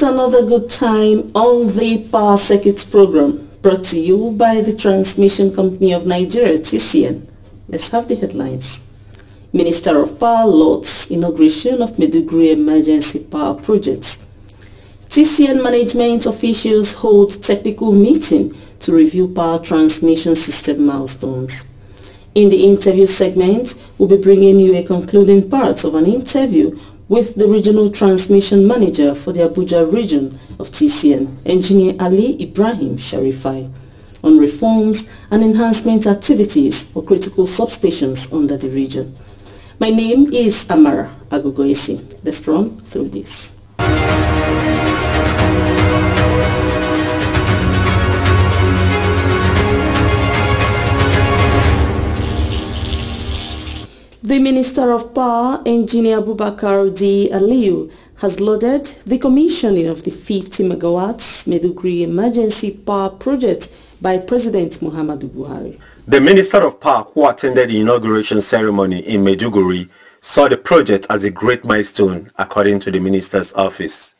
It's another good time on the Power Circuits program, brought to you by the Transmission Company of Nigeria, TCN. Let's have the headlines. Minister of Power lauds inauguration of Maiduguri Emergency Power Project. TCN management officials hold technical meeting to review power transmission system milestones. In the interview segment, we'll be bringing you a concluding part of an interview with the Regional Transmission Manager for the Abuja region of TCN, Engineer Ali Ibrahim Sharifai, on reforms and enhancement activities for critical substations under the region. My name is Amara Agogoisi. Let's run through this. The Minister of Power, Engineer Abubakar D. Aliyu, has lauded the commissioning of the 50 megawatts Maiduguri Emergency Power Project by President Muhammadu Buhari. The Minister of Power, who attended the inauguration ceremony in Maiduguri, saw the project as a great milestone, according to the Minister's office.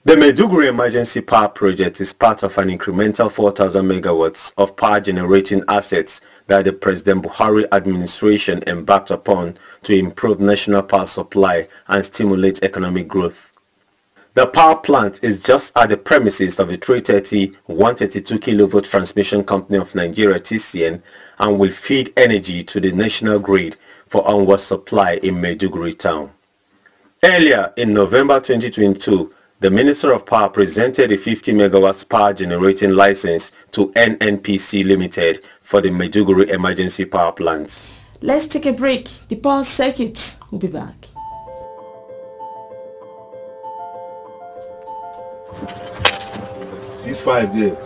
The Maiduguri Emergency Power Project is part of an incremental 4,000 megawatts of power generating assets that the President Buhari administration embarked upon to improve national power supply and stimulate economic growth. The power plant is just at the premises of the 330-132 kilovolt Transmission Company of Nigeria, TCN, and will feed energy to the national grid for onward supply in Maiduguri town. Earlier in November 2022, the Minister of Power presented a 50 megawatts power generating license to NNPC Limited for the Maiduguri Emergency Power Plant. Let's take a break. The Power Circuit will be back. Ceasefire there.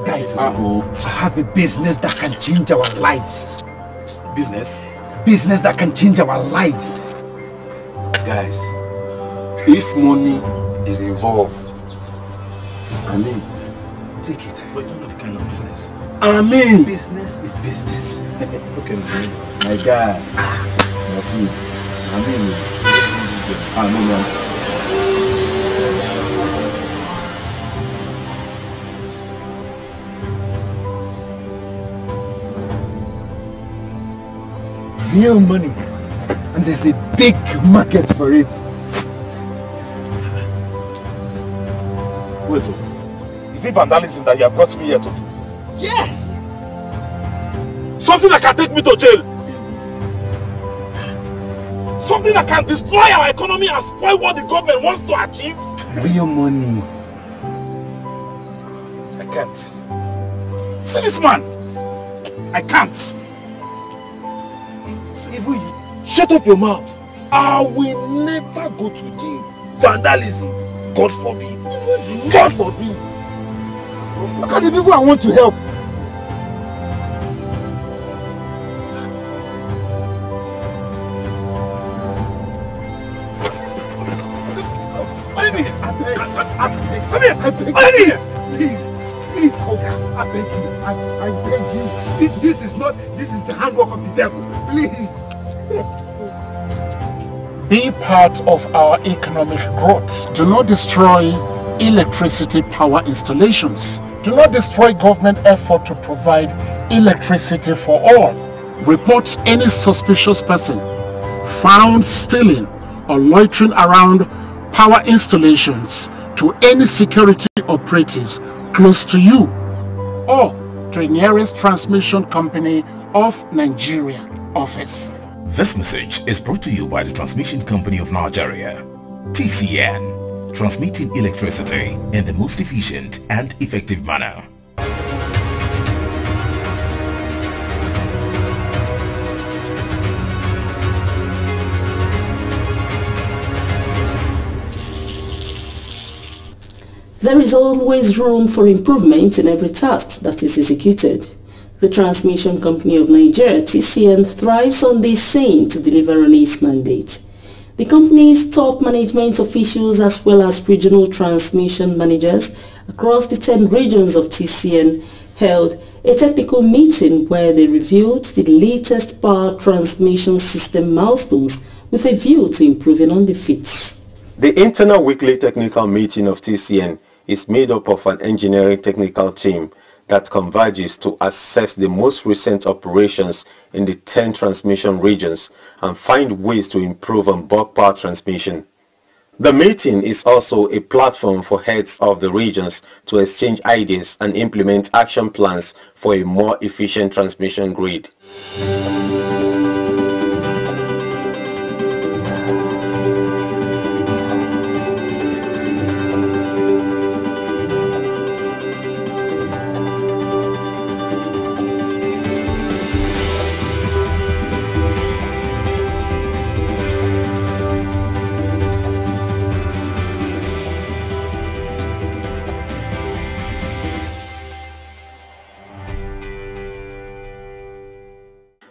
Guys, I have a business that can change our lives. Business? Business that can change our lives. Guys, if money is involved, I mean, take it. But you don't know the kind of business. Business is business. Okay, my guy. That's you. Real money. And there's a big market for it. Wait, is it vandalism that you have brought me here to do? Yes! Something that can take me to jail! Something that can destroy our economy and spoil what the government wants to achieve? Real money. I can't. See this man! I can't! Even you. Shut up your mouth! I will never go to jail. Vandalism! God forbid! God forbid! Look at the people I want to help. I beg you. Please, I beg you. I beg you. This is the handwork of the devil. Please. Be part of our economic growth. Do not destroy electricity power installations. Do not destroy government effort to provide electricity for all. Report any suspicious person found stealing or loitering around power installations to any security operatives close to you or to the nearest transmission company of Nigeria office. This message is brought to you by the Transmission Company of Nigeria, TCN, transmitting electricity in the most efficient and effective manner. There is always room for improvement in every task that is executed. The Transmission Company of Nigeria, TCN, thrives on this saying to deliver on its mandate. The company's top management officials as well as regional transmission managers across the 10 regions of TCN held a technical meeting where they reviewed the latest power transmission system milestones with a view to improving on the feats. The internal weekly technical meeting of TCN is made up of an engineering technical team that converges to assess the most recent operations in the 10 transmission regions and find ways to improve on bulk power transmission. The meeting is also a platform for heads of the regions to exchange ideas and implement action plans for a more efficient transmission grid.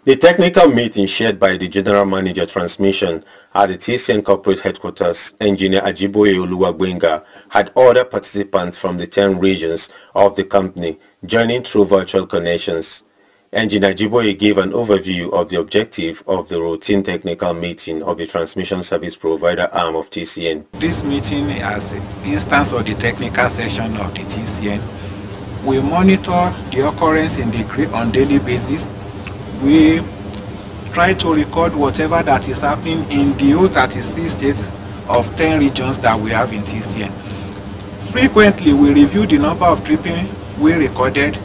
The technical meeting chaired by the General Manager Transmission at the TCN Corporate Headquarters, Engineer Ajiboye Oluwagbenga, had other participants from the 10 regions of the company joining through virtual connections. Engineer Ajiboye gave an overview of the objective of the routine technical meeting of the transmission service provider arm of TCN. This meeting is an instance of the technical session of the TCN. We monitor the occurrence in the grid on daily basis. We try to record whatever that is happening in the whole 36 states of 10 regions that we have in TCN. Frequently, we review the number of tripping we recorded,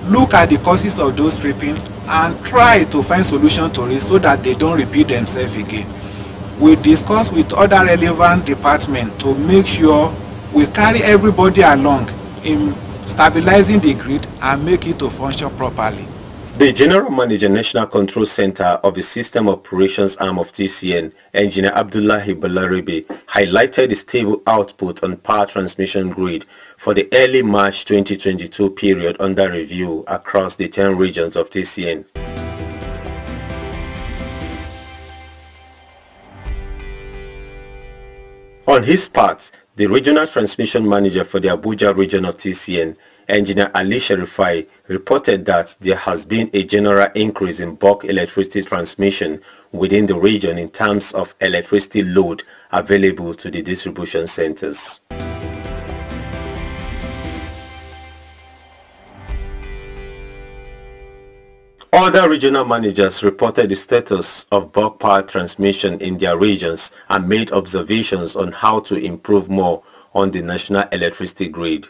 look at the causes of those tripping, and try to find solutions to it so that they don't repeat themselves again. We discuss with other relevant departments to make sure we carry everybody along in stabilizing the grid and make it to function properly. The General Manager National Control Center of the System Operations Arm of TCN, Engineer Abdullahi Balaribe, highlighted the stable output on power transmission grid for the early March 2022 period under review across the 10 regions of TCN. On his part, the Regional Transmission Manager for the Abuja region of TCN, Engineer Ali Sharifai, reported that there has been a general increase in bulk electricity transmission within the region in terms of electricity load available to the distribution centers. Other regional managers reported the status of bulk power transmission in their regions and made observations on how to improve more on the national electricity grid.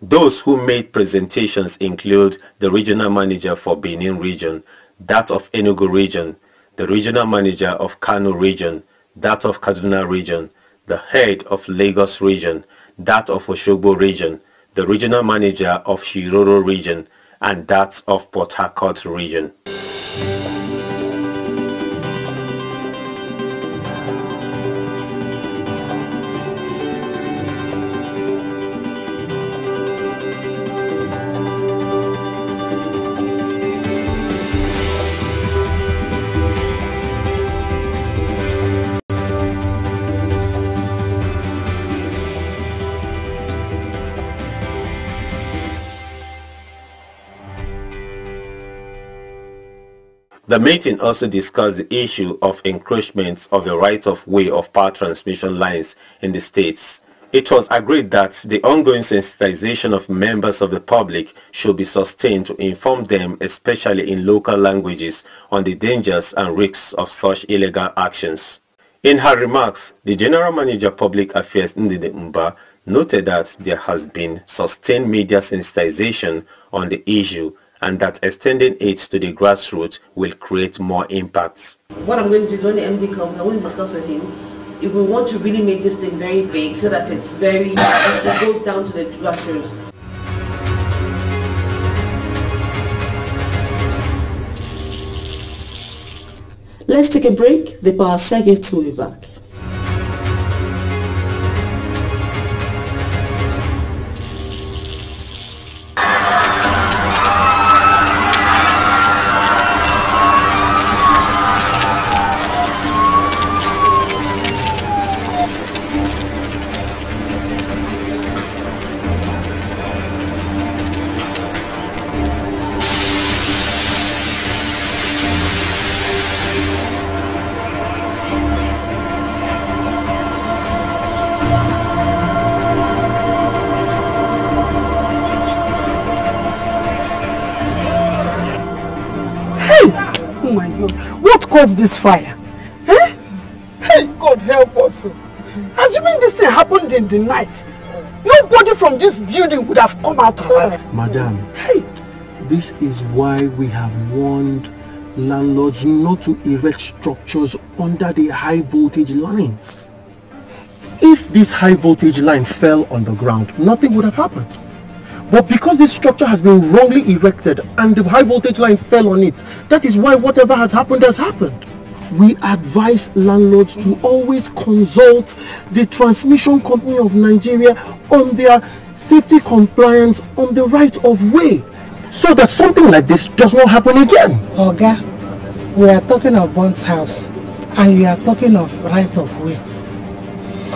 Those who made presentations include the regional manager for Benin region, that of Enugu region, the regional manager of Kano region, that of Kaduna region, the head of Lagos region, that of Osogbo region, the regional manager of Shiroro region, and that of Port Harcourt region. The meeting also discussed the issue of encroachments of the right-of-way of power transmission lines in the states. It was agreed that the ongoing sensitization of members of the public should be sustained to inform them, especially in local languages, on the dangers and risks of such illegal actions. In her remarks, the General Manager Public Affairs Ndidi Mba noted that there has been sustained media sensitization on the issue and that extending it to the grassroots will create more impact. What I'm going to do is when the MD comes, I'm going to discuss with him if we want to really make this thing very big so that it goes down to the grassroots. Let's take a break. The power circuits will be back. Oh my God. What caused this fire? Eh? Hey, God help us. Assuming this thing happened in the night, nobody from this building would have come out alive. Madam, Hey, this is why we have warned landlords not to erect structures under the high voltage lines. If this high voltage line fell on the ground, nothing would have happened. But because this structure has been wrongly erected and the high voltage line fell on it, that is why whatever has happened has happened. We advise landlords to always consult the Transmission Company of Nigeria on their safety compliance on the right of way, so that something like this does not happen again. Oga, we are talking of burnt house and you are talking of right of way.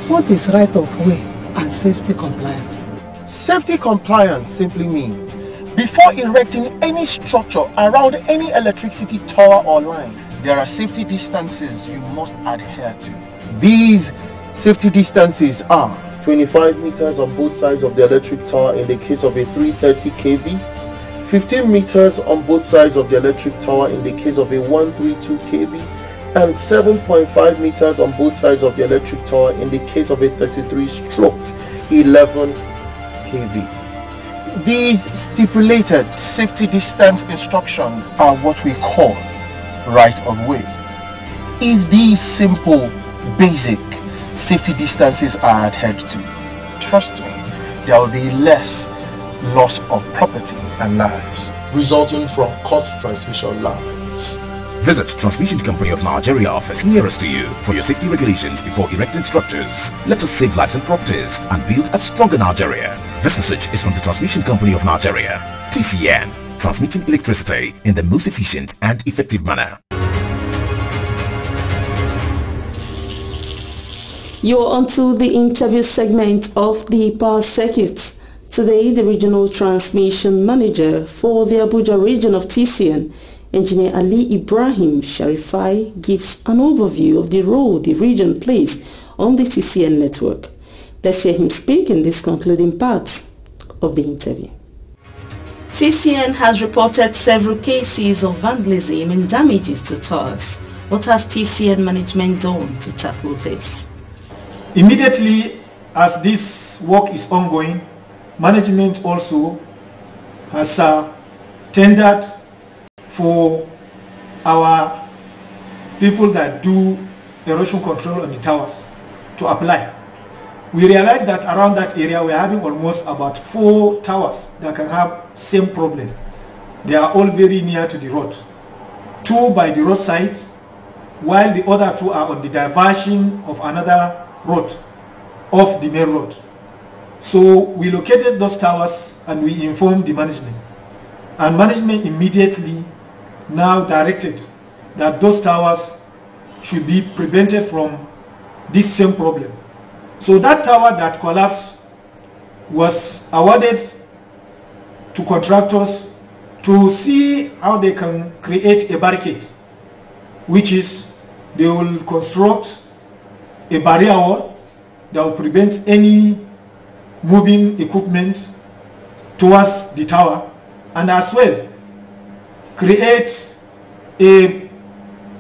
What is right of way and safety compliance? Safety compliance simply means before erecting any structure around any electricity tower or line, there are safety distances you must adhere to. These safety distances are 25 meters on both sides of the electric tower in the case of a 330 kV, 15 meters on both sides of the electric tower in the case of a 132 kV, and 7.5 meters on both sides of the electric tower in the case of a 33/11 kV. These stipulated safety distance instructions are what we call right of way. If these simple, basic safety distances are adhered to, trust me, there will be less loss of property and lives resulting from cut transmission lines. Visit Transmission Company of Nigeria office nearest to you for your safety regulations before erecting structures. Let us save lives and properties and build a stronger Nigeria. This message is from the Transmission Company of Nigeria, TCN, transmitting electricity in the most efficient and effective manner. You're onto the interview segment of the Power Circuit. Today, the Regional Transmission Manager for the Abuja region of TCN, Engineer Ali Ibrahim Sharifai, gives an overview of the role the region plays on the TCN network. Let's hear him speak in this concluding part of the interview. TCN has reported several cases of vandalism and damages to towers. What has TCN management done to tackle this? Immediately as this work is ongoing, management also has tendered for our people that do erosion control on the towers to apply. We realized that around that area we're having almost about 4 towers that can have same problem. They are all very near to the road. 2 by the roadside, while the other 2 are on the diversion of another road, off the main road. So we located those towers and we informed the management. And management immediately now directed that those towers should be prevented from this same problem. So that tower that collapsed was awarded to contractors to see how they can create a barricade, which is they will construct a barrier wall that will prevent any moving equipment towards the tower, and as well create a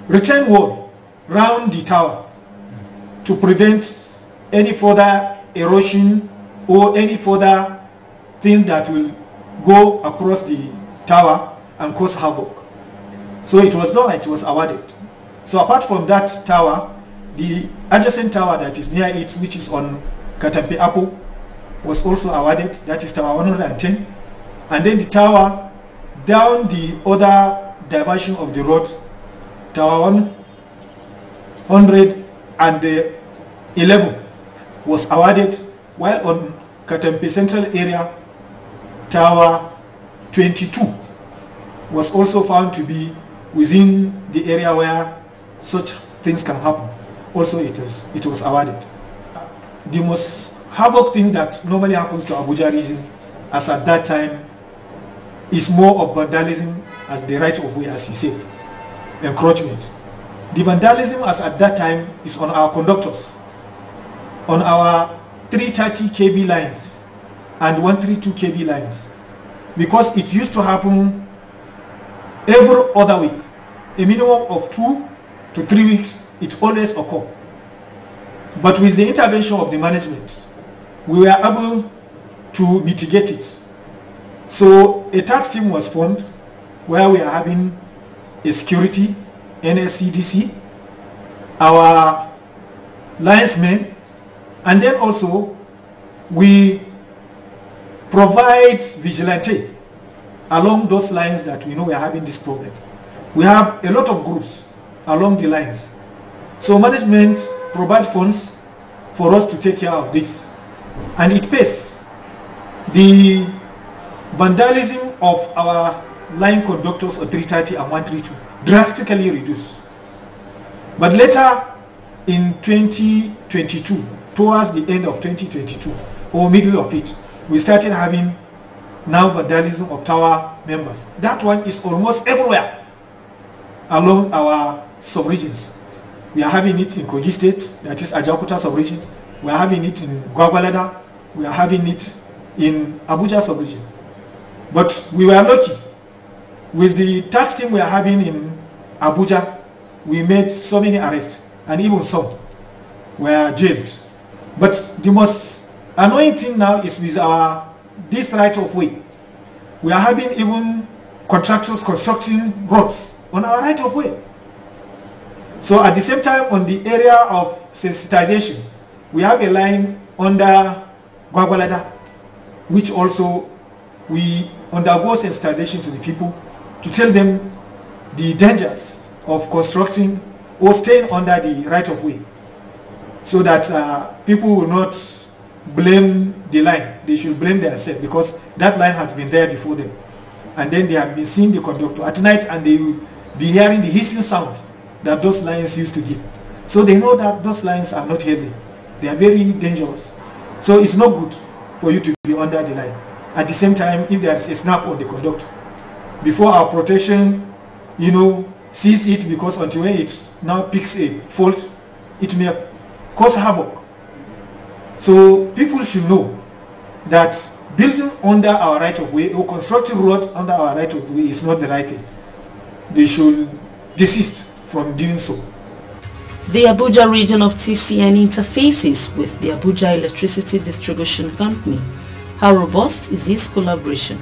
return wall round the tower to prevent any further erosion or any further thing that will go across the tower and cause havoc. So it was done, it was awarded. So apart from that tower, the adjacent tower that is near it, which is on Katampe Apple, was also awarded. That is tower 110. And then the tower down the other diversion of the road, tower 111 was awarded, while on Katampe Central area, tower 22 was also found to be within the area where such things can happen. Also it was awarded. The most havoc thing that normally happens to Abuja region as at that time is more of vandalism as the right of way, as you said, encroachment. The vandalism as at that time is on our conductors, on our 330 kV lines and 132 kV lines, because it used to happen every other week a minimum of 2 to 3 weeks, it always occurs. But with the intervention of the management, we were able to mitigate it. So a task team was formed where we are having a security, NSCDC, our linesmen, and then also we provide vigilante along those lines that we know we are having this problem. We have a lot of groups along the lines. So management provide funds for us to take care of this, and it pays. The vandalism of our line conductors on 330 and 132 drastically reduced. But later in 2022, towards the end of 2022 or middle of it, we started having now vandalism of tower members. That one is almost everywhere along our sub-regions. We are having it in Kogi State, that is Ajakuta sub-region. We are having it in Gwagwalada. We are having it in Abuja sub-region. But we were lucky. With the tax team we are having in Abuja, we made so many arrests, and even some were jailed. But the most annoying thing now is with this right of way. We are having even contractors constructing roads on our right of way. So at the same time, on the area of sensitization, we have a line under Gwagwalada, which also we undergo sensitization to the people to tell them the dangers of constructing or staying under the right of way, so that people will not blame the line. They should blame themselves, because that line has been there before them, and then they have been seeing the conductor at night, and they will be hearing the hissing sound that those lines used to give. So they know that those lines are not healthy. They are very dangerous. So it's not good for you to be under the line. At the same time, if there is a snap on the conductor, before our protection, sees it, because until when it now picks a fault, it may cause havoc. So people should know that building under our right of way or constructing road under our right of way is not the right thing. They should desist from doing so. The Abuja region of TCN interfaces with the Abuja Electricity Distribution Company. How robust is this collaboration?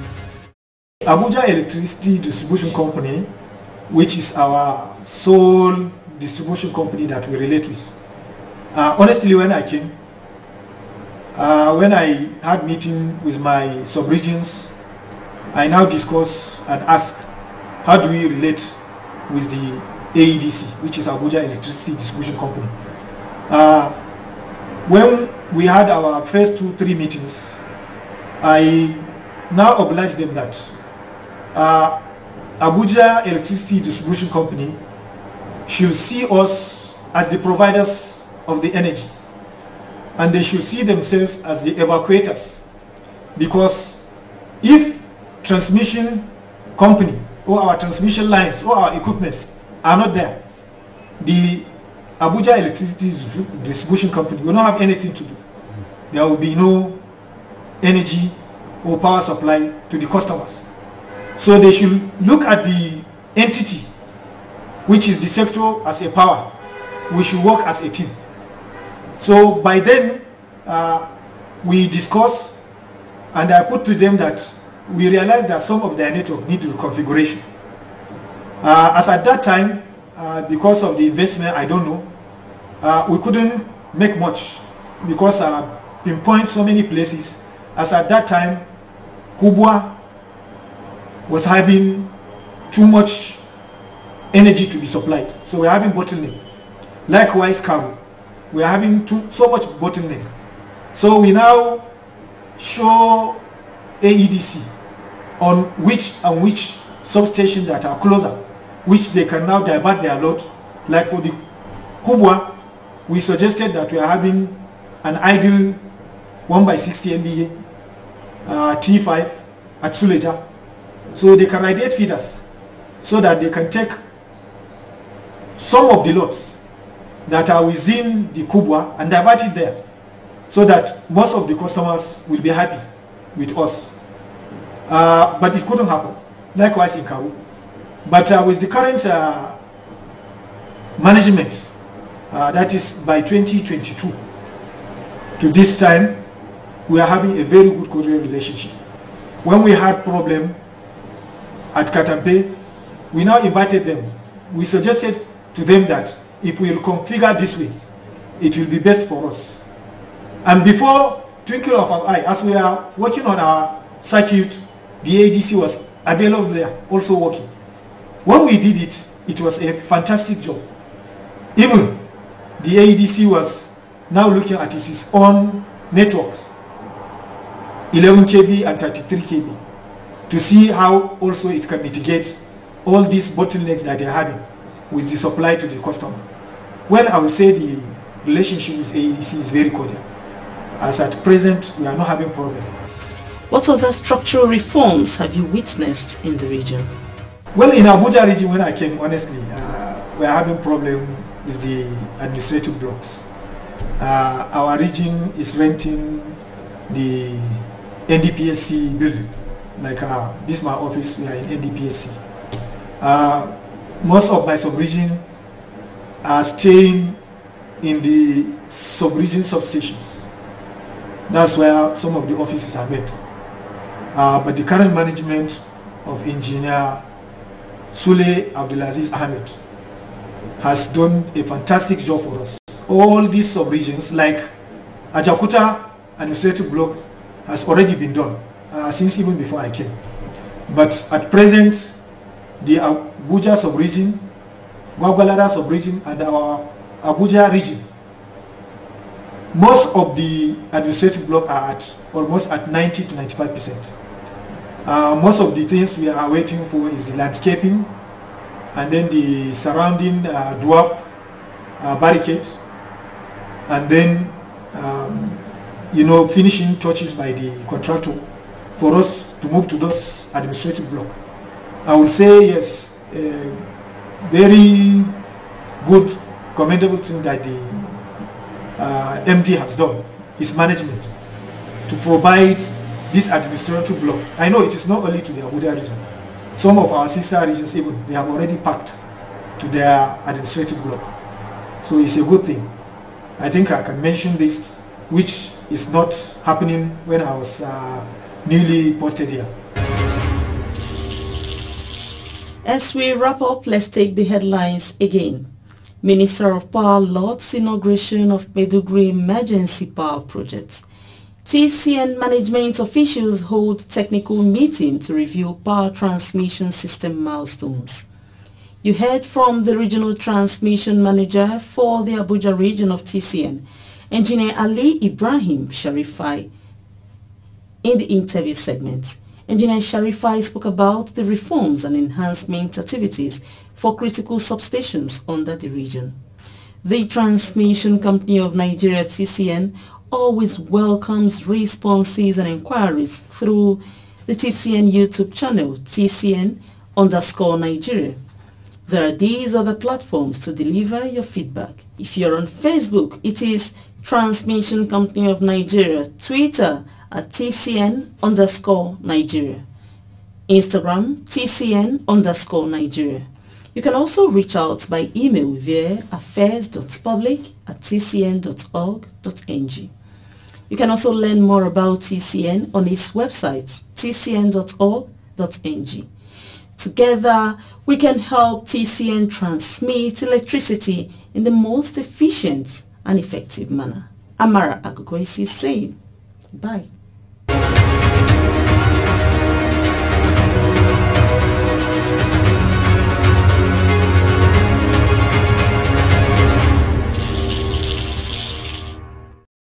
Abuja Electricity Distribution Company, which is our sole distribution company that we relate with. Honestly, when I came, when I had meeting with my sub-regions, I now discuss and ask, how do we relate with the AEDC, which is Abuja Electricity Distribution Company? When we had our first 2-3 meetings, I now obliged them that Abuja Electricity Distribution Company should see us as the providers of the energy, and they should see themselves as the evacuators, because if transmission company or our transmission lines or our equipments are not there, the Abuja Electricity Distribution Company will not have anything to do. There will be no energy or power supply to the customers. So they should look at the entity, which is the sector, as a power. We should work as a team. So by then, we discuss, and I put to them that we realized that some of their network need reconfiguration. As at that time, because of the investment, I don't know, we couldn't make much, because pinpoint so many places. As at that time, Kubwa was having too much energy to be supplied, so we're having bottleneck. Likewise, Karu, we're having so much bottleneck. So we now show AEDC on which substation that are closer, which they can now divert their load. Like for the Kubwa, we suggested that we are having an idle 1/60 MVA T5 at Suleja, so they can radiate feeders, so that they can take some of the loads that are within the Kubwa and divert it there, so that most of the customers will be happy with us. But it couldn't happen. Likewise in Karu. But with the current management, that is by 2022 to this time, we are having a very good cordial relationship. When we had problem at Katampe, we now invited them. We suggested to them that if we reconfigure this way, it will be best for us. And before twinkle of an eye, as we are working on our circuit, the ADC was available there, also working. When we did it, it was a fantastic job. Even the ADC was now looking at its own networks, 11 kb and 33 kb, to see how also it can mitigate all these bottlenecks that they're having with the supply to the customer. Well, I would say the relationship with ADC is very cordial. As at present, we are not having problem. What other structural reforms have you witnessed in the region? Well, in Abuja region, when I came, honestly, we are having problem with the administrative blocks. Our region is renting the NDPSC building. Like this is my office, we are in NDPSC. Most of my sub-region are staying in the sub-region substations. That's where some of the offices are made. But the current management of Engineer Sule Abdulaziz Ahmed has done a fantastic job for us. All these sub-regions, like Ajakuta administrative block, has already been done since even before I came. But at present, the Abuja sub-region, Gwagwalada sub-region, and our Abuja region, most of the administrative block are at almost at 90 to 95%. Most of the things we are waiting for is the landscaping, and then the surrounding dwarf barricade, and then finishing touches by the contractor for us to move to those administrative block. I would say yes, very good, commendable thing that the MD has done, his management, to provide this administrative block. I know it is not only to the Abuja region. Some of our sister regions even, they have already packed to their administrative block. So it's a good thing. I think I can mention this, which is not happening when I was newly posted here. As we wrap up, let's take the headlines again. Minister of Power lauds inauguration of Maiduguri Emergency Power Project. TCN management officials hold technical meeting to review power transmission system milestones. You heard from the regional transmission manager for the Abuja region of TCN, Engineer Ali Ibrahim Sharifai. In the interview segment, Engineer Sharifai spoke about the reforms and enhancement activities for critical substations under the region. The Transmission Company of Nigeria, TCN, always welcomes responses and inquiries through the TCN YouTube channel, TCN_Nigeria. There are these other platforms to deliver your feedback. If you're on Facebook, it is Transmission Company of Nigeria, Twitter at TCN_Nigeria, Instagram TCN_Nigeria. You can also reach out by email via affairs.public@tcn.org.ng. You can also learn more about TCN on its website, tcn.org.ng. Together, we can help TCN transmit electricity in the most efficient and effective manner. Amara Agogoisi is saying, bye.